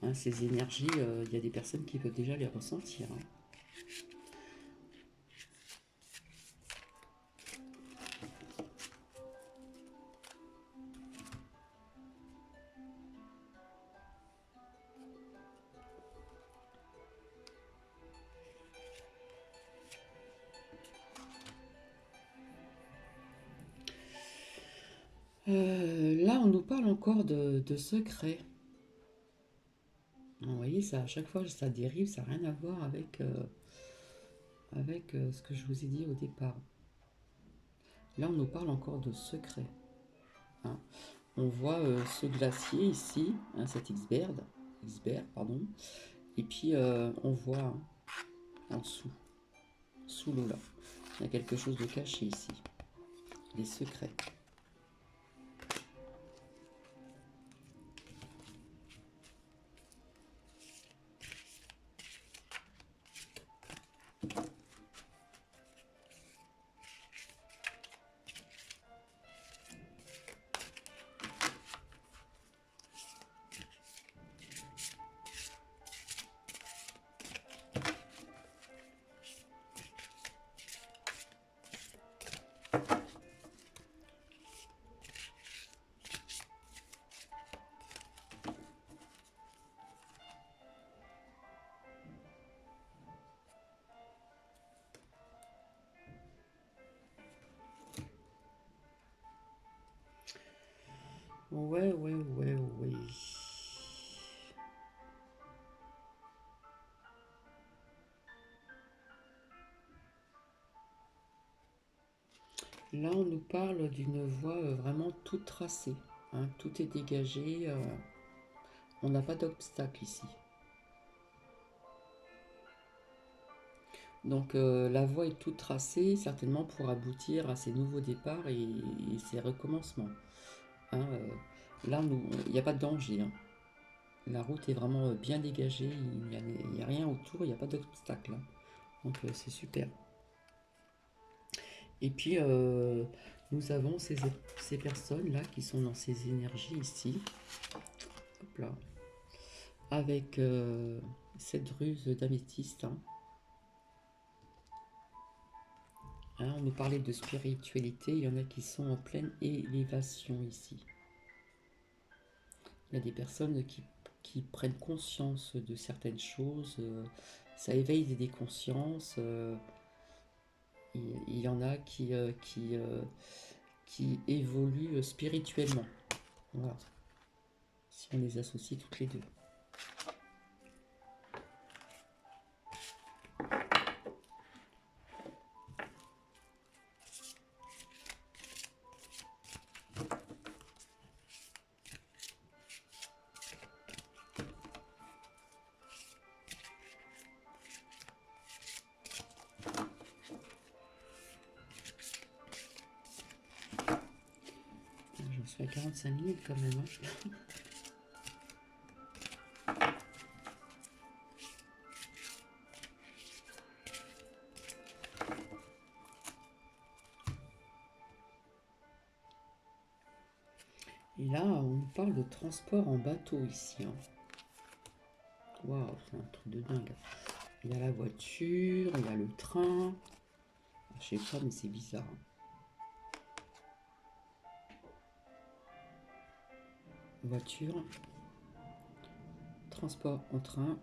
S1: Hein, ces énergies, il y a des personnes qui peuvent déjà les ressentir, hein. Là, on nous parle encore de secrets. Vous voyez, ça, à chaque fois, ça dérive, ça n'a rien à voir avec ce que je vous ai dit au départ. Là, on nous parle encore de secrets, hein. On voit ce glacier ici, hein, cet iceberg, pardon. Et puis, on voit, hein, en dessous, sous l'eau là, il y a quelque chose de caché ici. Les secrets. Ouais, ouais, ouais, ouais. Là, on nous parle d'une voie vraiment toute tracée, hein. Tout est dégagé. On n'a pas d'obstacle ici. Donc la voie est toute tracée, certainement pour aboutir à ces nouveaux départs et ces recommencements, hein. Là, il n'y a pas de danger, hein. La route est vraiment bien dégagée, il n'y a rien autour, il n'y a pas d'obstacle, hein. Donc c'est super. Et puis nous avons ces personnes-là qui sont dans ces énergies ici. Hop là. Avec cette ruse d'améthyste, hein. Hein, on nous parlait de spiritualité, il y en a qui sont en pleine élévation ici. Il y a des personnes qui prennent conscience de certaines choses, ça éveille des consciences. Il y en a qui évoluent spirituellement. Voilà, si on les associe toutes les deux. suis à 45 minutes quand même. Hein. Et là, on nous parle de transport en bateau ici. Hein. Waouh, c'est un truc de dingue. Il y a la voiture, il y a le train. Je sais pas, mais c'est bizarre. Voiture, transport en train,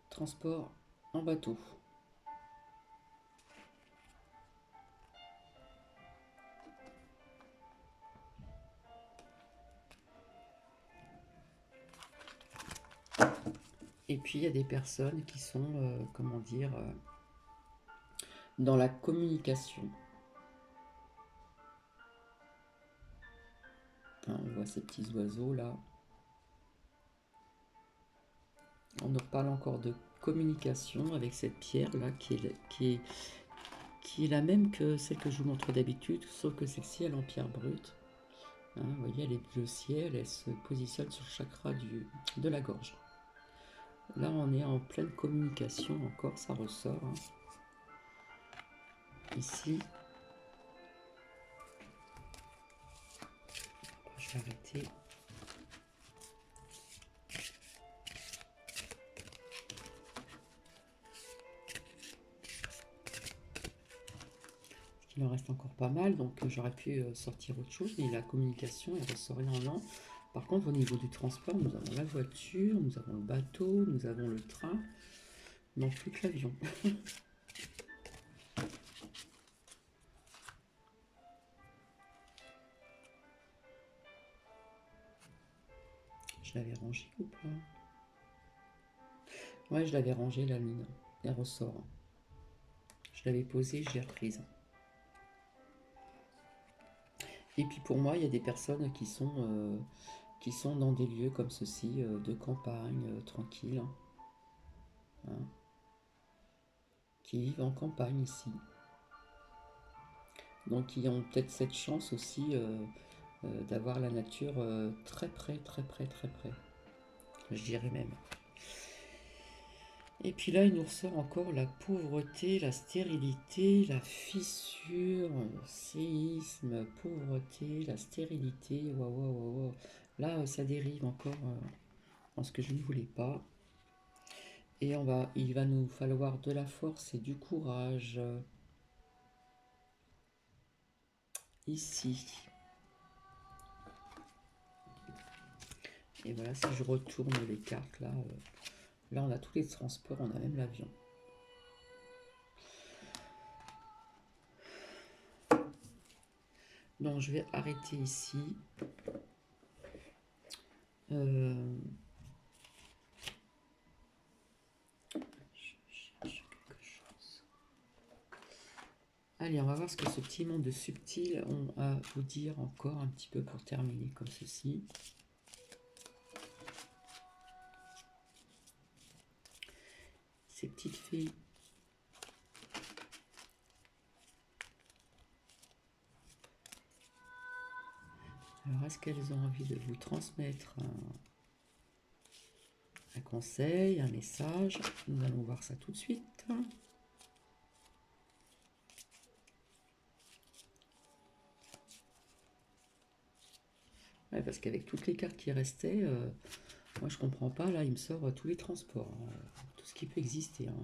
S1: transport en bateau. Et puis il y a des personnes qui sont, comment dire, dans la communication. Hein, on voit ces petits oiseaux là. On nous parle encore de communication avec cette pierre là qui est la même que celle que je vous montre d'habitude, sauf que celle-ci elle est en pierre brute. Hein, vous voyez, elle est bleu ciel, elle se positionne sur le chakra de la gorge. Là, on est en pleine communication encore, ça ressort. Hein. Ici, je vais arrêter. Il en reste encore pas mal, donc j'aurais pu sortir autre chose, mais la communication, elle ressort énormément. Par contre, au niveau du transport, nous avons la voiture, nous avons le bateau, nous avons le train, non plus que l'avion. Je l'avais rangé ou pas? Ouais, je l'avais rangé la mine. Elle ressort. Je l'avais posée, je l'ai reprise. Et puis pour moi, il y a des personnes qui sont dans des lieux comme ceci, de campagne, tranquille, hein, qui vivent en campagne ici. Donc qui ont peut-être cette chance aussi d'avoir la nature très près, très près, très près. Je dirais même. Et puis là, il nous ressort encore la pauvreté, la stérilité, la fissure, le séisme, pauvreté, la stérilité. Waouh, waouh, waouh. Là, ça dérive encore dans ce que je ne voulais pas. Et il va nous falloir de la force et du courage. Ici. Et voilà, si je retourne les cartes, là, là on a tous les transports, on a même l'avion. Donc je vais arrêter ici. Je cherche quelque chose. Allez, on va voir ce que ce petit monde de subtil ont à vous dire encore un petit peu pour terminer comme ceci. Ces petites filles. Alors, est-ce qu'elles ont envie de vous transmettre un conseil, un message? Nous allons voir ça tout de suite. Ouais, parce qu'avec toutes les cartes qui restaient, moi je comprends pas. Là, il me sort tous les transports, hein, tout ce qui peut exister. Hein,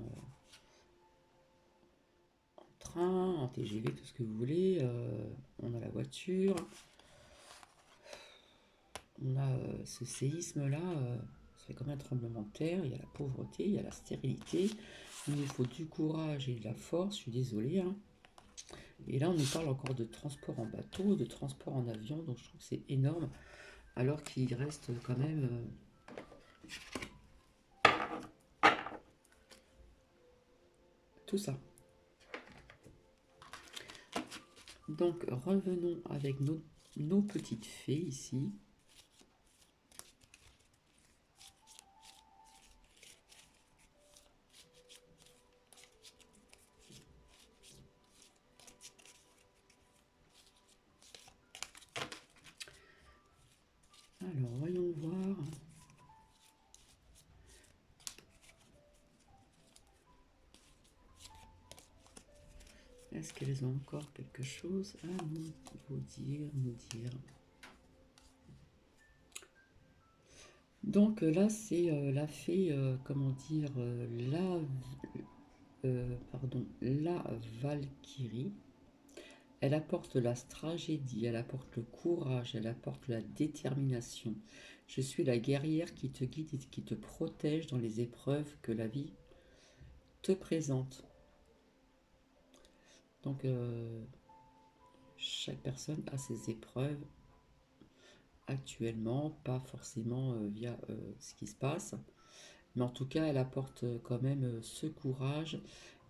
S1: en train, en TGV, tout ce que vous voulez. On a la voiture. On a ce séisme-là. Ça fait comme un tremblement de terre. Il y a la pauvreté, il y a la stérilité. Il nous faut du courage et de la force. Je suis désolée. Hein. Et là, on nous parle encore de transport en bateau, de transport en avion. Donc je trouve que c'est énorme. Alors qu'il reste quand même... tout ça. Donc revenons avec nos petites fées ici. Est-ce qu'elles ont encore quelque chose à nous dire? Donc là, c'est la fée, comment dire, la Valkyrie. Elle apporte la tragédie, elle apporte le courage, elle apporte la détermination. Je suis la guerrière qui te guide et qui te protège dans les épreuves que la vie te présente. Donc, chaque personne a ses épreuves actuellement, pas forcément via ce qui se passe, mais en tout cas, elle apporte quand même ce courage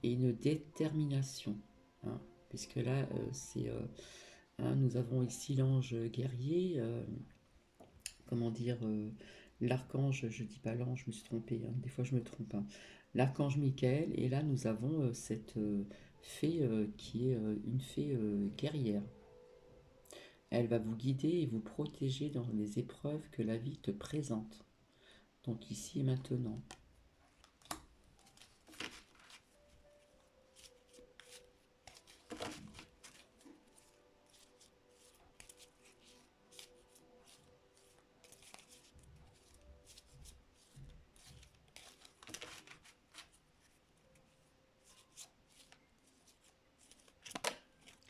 S1: et une détermination, hein, puisque là, nous avons ici l'ange guerrier, comment dire, l'archange, je dis pas l'ange, je me suis trompée, hein, des fois je me trompe, hein, l'archange Michael, et là nous avons cette fée qui est une fée guerrière. Elle va vous guider et vous protéger dans les épreuves que la vie te présente. Donc ici et maintenant.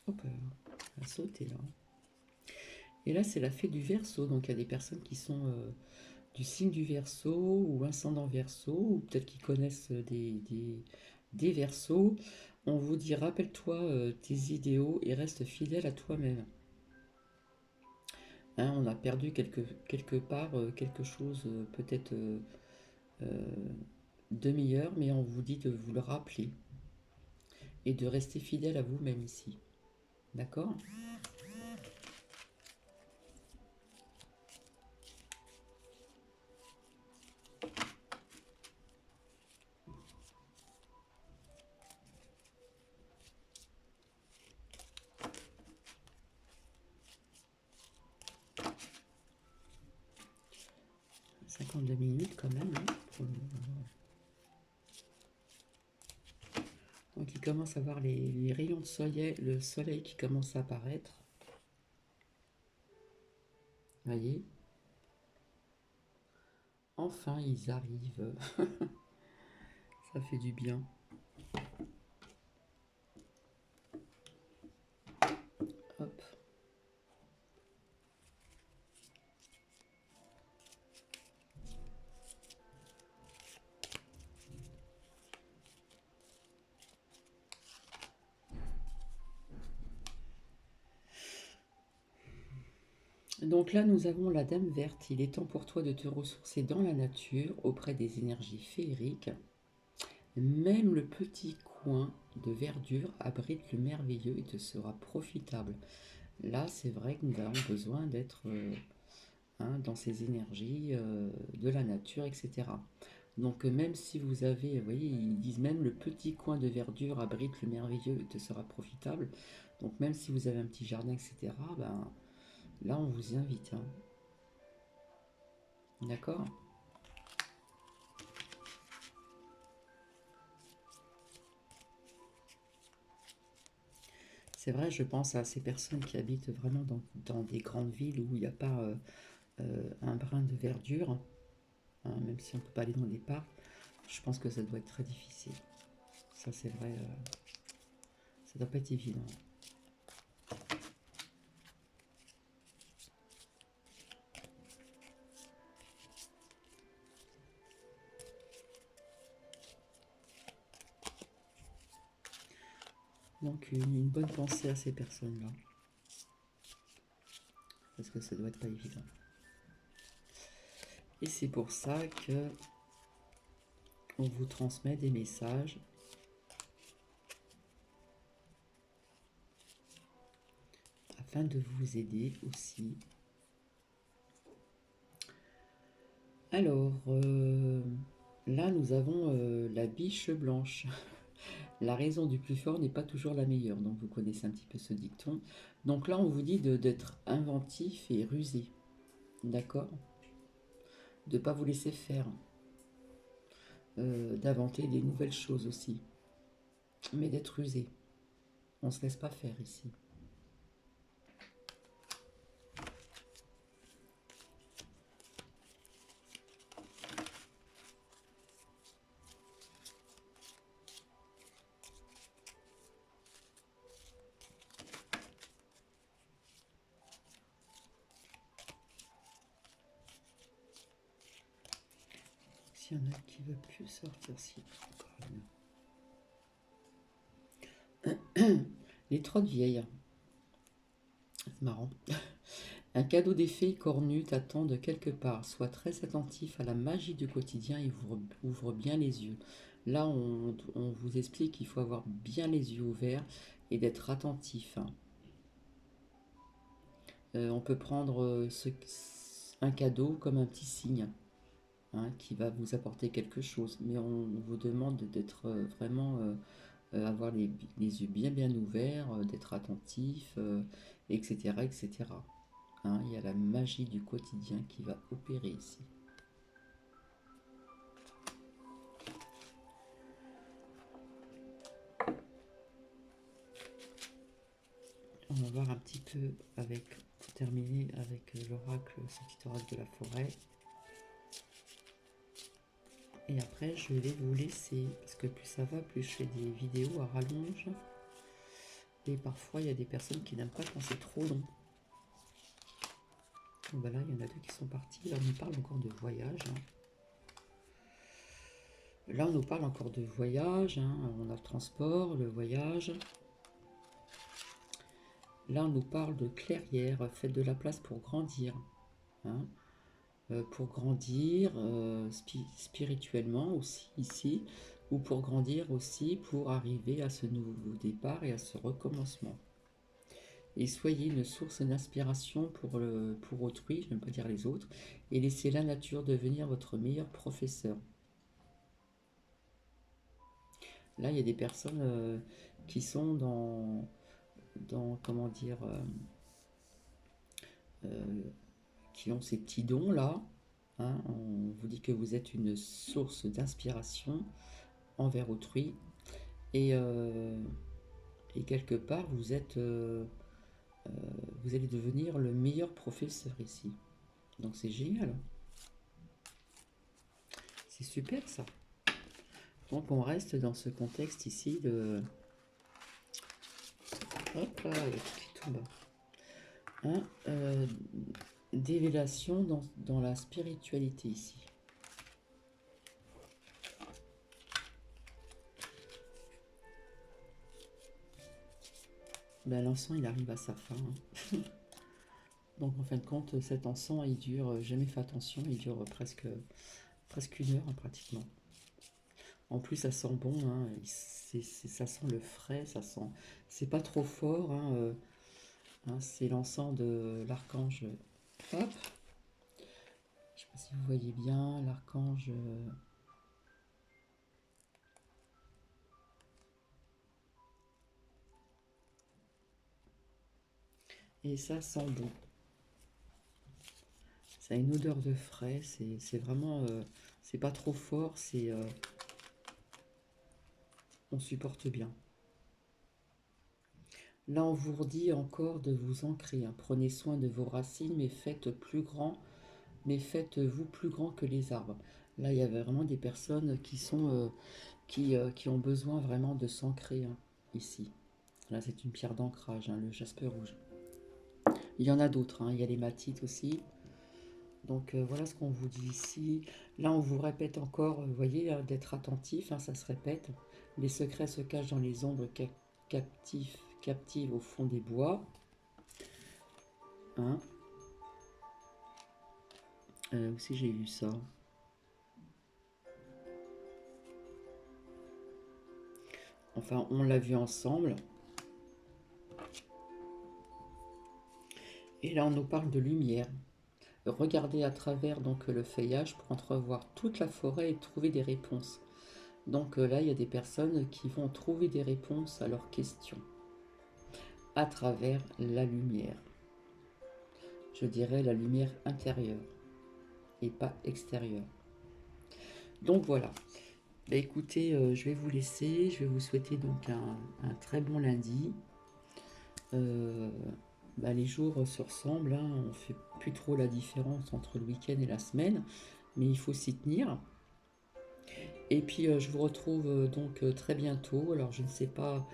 S1: Hop, elle a sauté là. Et là, c'est la fée du Verseau. Donc il y a des personnes qui sont du signe du Verseau ou ascendant Verseau, ou peut-être qui connaissent des Verseaux. On vous dit, rappelle-toi tes idéaux et reste fidèle à toi-même. Hein, on a perdu quelque part quelque chose peut-être de meilleur, mais on vous dit de vous le rappeler et de rester fidèle à vous-même ici. D'accord? 52 minutes quand même. Hein, donc il commence à voir les rayons de soleil, le soleil qui commence à apparaître. Voyez? Enfin, ils arrivent. Ça fait du bien. Hop. Donc là, nous avons la Dame verte. Il est temps pour toi de te ressourcer dans la nature, auprès des énergies féeriques. Même le petit coin de verdure abrite le merveilleux et te sera profitable. Là, c'est vrai que nous avons besoin d'être dans ces énergies de la nature, etc. Donc même si vous avez, vous voyez, ils disent même le petit coin de verdure abrite le merveilleux et te sera profitable. Donc même si vous avez un petit jardin, etc., ben, là, on vous y invite. Hein. D'accord? C'est vrai, je pense à ces personnes qui habitent vraiment dans des grandes villes où il n'y a pas un brin de verdure, hein, même si on ne peut pas aller dans des parcs. Je pense que ça doit être très difficile. Ça, c'est vrai, ça doit pas être évident. Donc une bonne pensée à ces personnes-là. Parce que ça doit être pas évident. Et c'est pour ça que on vous transmet des messages afin de vous aider aussi. Alors, là nous avons la biche blanche. La raison du plus fort n'est pas toujours la meilleure, donc vous connaissez un petit peu ce dicton. Donc là on vous dit d'être inventif et rusé, d'accord? De ne pas vous laisser faire, d'inventer des nouvelles choses aussi, mais d'être rusé. On se laisse pas faire ici. S'il y en a qui ne veut plus sortir, si encore une. Les trottes vieilles. C'est marrant. Un cadeau des fées cornues t'attend de quelque part. Sois très attentif à la magie du quotidien et ouvre bien les yeux. Là, on vous explique qu'il faut avoir bien les yeux ouverts et d'être attentif. On peut prendre un cadeau comme un petit signe, hein, qui va vous apporter quelque chose. Mais on vous demande d'être vraiment, avoir les yeux bien ouverts, d'être attentif, etc. etc. Hein, il y a la magie du quotidien qui va opérer ici. On va voir un petit peu avec, pour terminer avec l'oracle, ce petit oracle de la forêt. Et après, je vais vous laisser, parce que plus ça va, plus je fais des vidéos à rallonge. Et parfois, il y a des personnes qui n'aiment pas quand c'est trop long. Donc voilà, il y en a deux qui sont partis. Là, on nous parle encore de voyage. Là, on nous parle encore de voyage. On a le transport, le voyage. Là, on nous parle de clairière. Faites de la place pour grandir. Pour grandir spirituellement aussi ici, ou pour grandir aussi pour arriver à ce nouveau départ et à ce recommencement. Et soyez une source d'inspiration pour autrui, je ne veux pas dire les autres, et laissez la nature devenir votre meilleur professeur. Là, il y a des personnes qui sont dans comment dire, qui ont ces petits dons là. On vous dit que vous êtes une source d'inspiration envers autrui et quelque part vous allez devenir le meilleur professeur ici. Donc c'est génial. C'est super ça. Donc on reste dans ce contexte ici de... Hop là, il y a tout qui tombe. D'élévation dans la spiritualité ici. Ben, l'encens il arrive à sa fin. Donc en fin de compte, cet encens il dure, jamais fait attention, il dure presque une heure pratiquement. En plus ça sent bon, ça sent le frais, ça sent, c'est pas trop fort, c'est l'encens de l'archange. Hop, je sais pas si vous voyez bien l'archange. Et ça sent bon. Ça a une odeur de frais, c'est vraiment, c'est pas trop fort, on supporte bien. Là, on vous redit encore de vous ancrer. Prenez soin de vos racines, mais faites-vous plus grand que les arbres. Là, il y avait vraiment des personnes qui sont qui ont besoin vraiment de s'ancrer ici. Là, c'est une pierre d'ancrage, le jaspe rouge. Il y en a d'autres, il y a les matites aussi. Donc voilà ce qu'on vous dit ici. Là, on vous répète encore, vous voyez, d'être attentif, ça se répète. Les secrets se cachent dans les ombres captives au fond des bois. Aussi j'ai lu ça. Enfin, on l'a vu ensemble. Et là, on nous parle de lumière. Regardez à travers donc le feuillage pour entrevoir toute la forêt et trouver des réponses. Donc là, il y a des personnes qui vont trouver des réponses à leurs questions à travers la lumière. Je dirais la lumière intérieure et pas extérieure. Donc voilà. Bah, écoutez, je vais vous laisser. Je vais vous souhaiter donc un très bon lundi. Euh, Bah, les jours se ressemblent, hein, on fait plus trop la différence entre le week-end et la semaine, mais il faut s'y tenir. Et puis je vous retrouve donc très bientôt. Alors je ne sais pas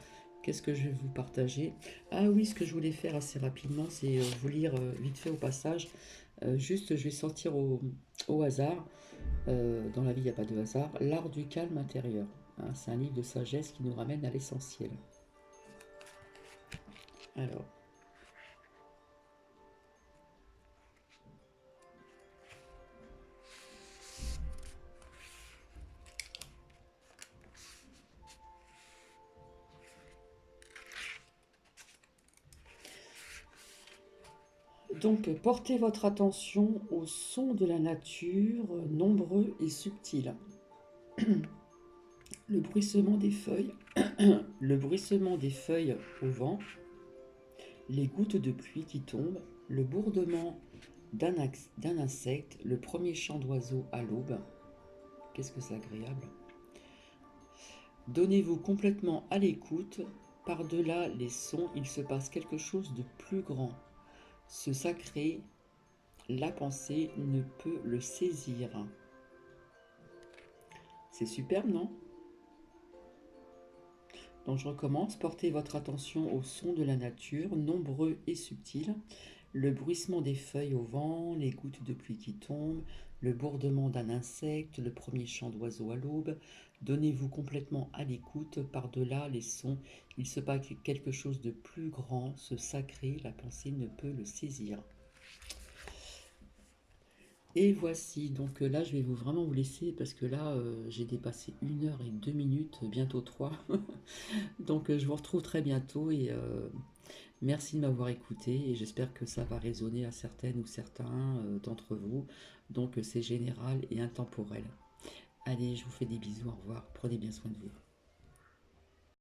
S1: qu'est-ce que je vais vous partager. Ah oui, ce que je voulais faire assez rapidement, c'est vous lire vite fait au passage. Juste, je vais sortir au hasard. Dans la vie, il n'y a pas de hasard. L'art du calme intérieur. Hein, c'est un livre de sagesse qui nous ramène à l'essentiel. Alors, donc portez votre attention aux sons de la nature, nombreux et subtils. Le bruissement des feuilles, le bruissement des feuilles au vent, les gouttes de pluie qui tombent, le bourdement d'un insecte, le premier chant d'oiseau à l'aube. Qu'est-ce que c'est agréable. Donnez-vous complètement à l'écoute. Par-delà les sons, il se passe quelque chose de plus grand. Ce sacré, la pensée ne peut le saisir. C'est superbe, non? Donc je recommence. Portez votre attention aux sons de la nature, nombreux et subtils. Le bruissement des feuilles au vent, les gouttes de pluie qui tombent, le bourdement d'un insecte, le premier chant d'oiseau à l'aube. Donnez-vous complètement à l'écoute, par-delà les sons, il se passe quelque chose de plus grand, ce sacré, la pensée ne peut le saisir. Et voici, donc là je vais vraiment vous laisser parce que là j'ai dépassé 1 h et 2 minutes, bientôt 3. Donc je vous retrouve très bientôt et merci de m'avoir écouté et j'espère que ça va résonner à certaines ou certains d'entre vous. Donc c'est général et intemporel. Allez, je vous fais des bisous, au revoir, prenez bien soin de vous.